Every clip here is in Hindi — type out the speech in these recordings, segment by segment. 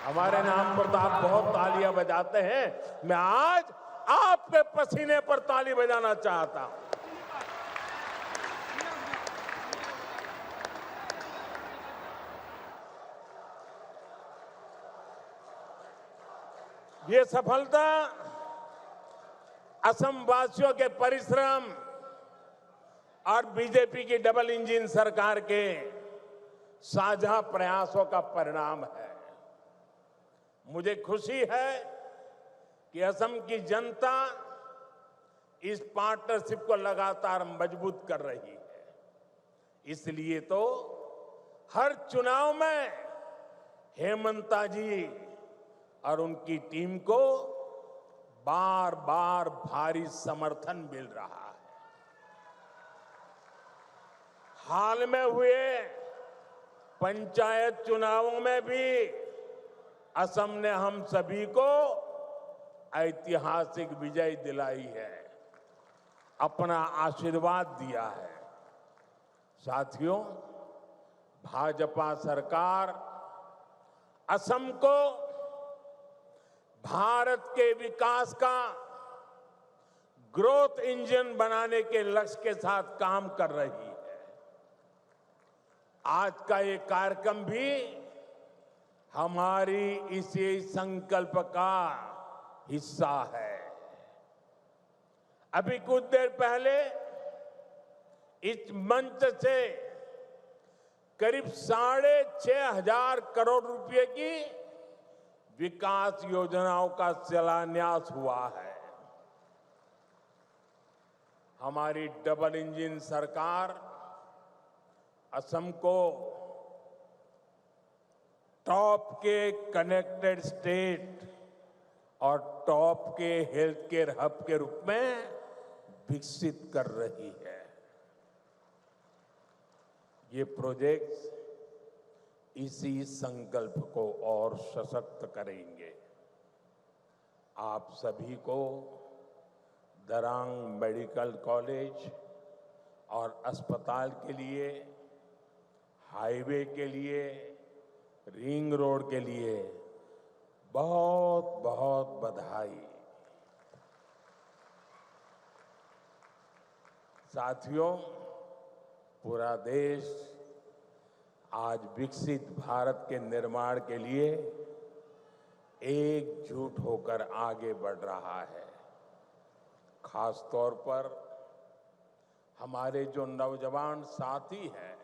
हमारे नाम पर तो आप बहुत तालियां बजाते हैं। मैं आज आपके पसीने पर ताली बजाना चाहता हूं। ये सफलता असम वासियों के परिश्रम और बीजेपी की डबल इंजन सरकार के साझा प्रयासों का परिणाम है। मुझे खुशी है कि असम की जनता इस पार्टनरशिप को लगातार मजबूत कर रही है। इसलिए तो हर चुनाव में हेमंता जी और उनकी टीम को बार बार भारी समर्थन मिल रहा है। हाल में हुए पंचायत चुनावों में भी असम ने हम सभी को ऐतिहासिक विजय दिलाई है, अपना आशीर्वाद दिया है। साथियों, भाजपा सरकार असम को भारत के विकास का ग्रोथ इंजन बनाने के लक्ष्य के साथ काम कर रही है। आज का ये कार्यक्रम भी हमारी इसी संकल्प का हिस्सा है। अभी कुछ देर पहले इस मंच से करीब 6,500 करोड़ रुपए की विकास योजनाओं का शिलान्यास हुआ है। हमारी डबल इंजन सरकार असम को टॉप के कनेक्टेड स्टेट और टॉप के हेल्थ केयर हब के रूप में विकसित कर रही है। ये प्रोजेक्ट्स इसी संकल्प को और सशक्त करेंगे। आप सभी को दरांग मेडिकल कॉलेज और अस्पताल के लिए, हाईवे के लिए, रिंग रोड के लिए बहुत बहुत बधाई। साथियों, पूरा देश आज विकसित भारत के निर्माण के लिए एकजुट होकर आगे बढ़ रहा है। खास तौर पर हमारे जो नौजवान साथी हैं,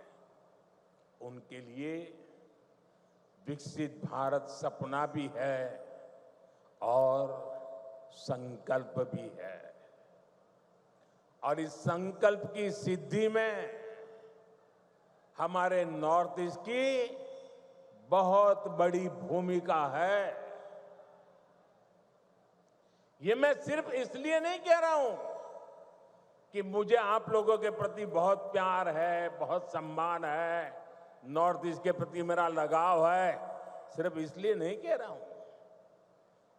उनके लिए विकसित भारत सपना भी है और संकल्प भी है। और इस संकल्प की सिद्धि में हमारे नॉर्थ ईस्ट की बहुत बड़ी भूमिका है। ये मैं सिर्फ इसलिए नहीं कह रहा हूं कि मुझे आप लोगों के प्रति बहुत प्यार है, बहुत सम्मान है, नॉर्थ ईस्ट के प्रति मेरा लगाव है। सिर्फ इसलिए नहीं कह रहा हूं,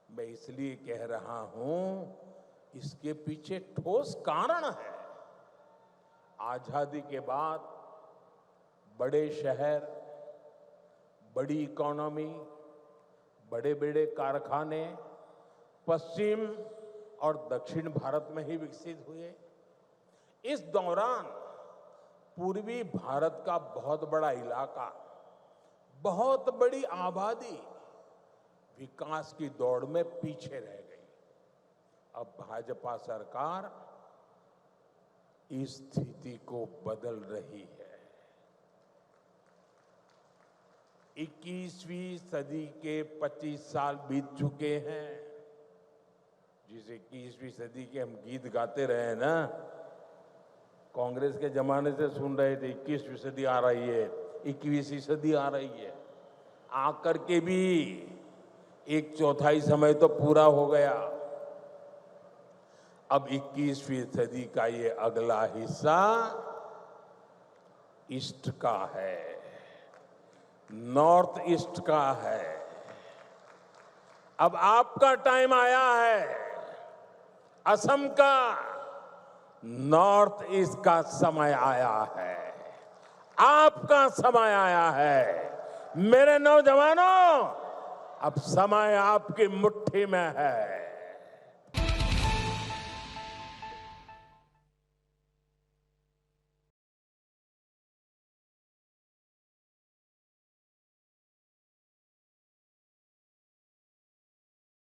मैं इसलिए कह रहा हूं, इसके पीछे ठोस कारण है। आजादी के बाद बड़े शहर, बड़ी इकोनॉमी, बड़े बड़े कारखाने पश्चिम और दक्षिण भारत में ही विकसित हुए। इस दौरान पूर्वी भारत का बहुत बड़ा इलाका, बहुत बड़ी आबादी विकास की दौड़ में पीछे रह गई। अब भाजपा सरकार इस स्थिति को बदल रही है। 21वीं सदी के 25 साल बीत चुके हैं। जिस 21वीं सदी के हम गीत गाते रहे ना, कांग्रेस के जमाने से सुन रहे थे 21वीं सदी आ रही है, 21वीं सदी आ रही है। आकर के भी 1/4 समय तो पूरा हो गया। अब 21वीं सदी का ये अगला हिस्सा ईस्ट का है, नॉर्थ ईस्ट का है। अब आपका टाइम आया है। असम का, नॉर्थ ईस्ट का समय आया है। आपका समय आया है। मेरे नौजवानों, अब समय आपकी मुट्ठी में है।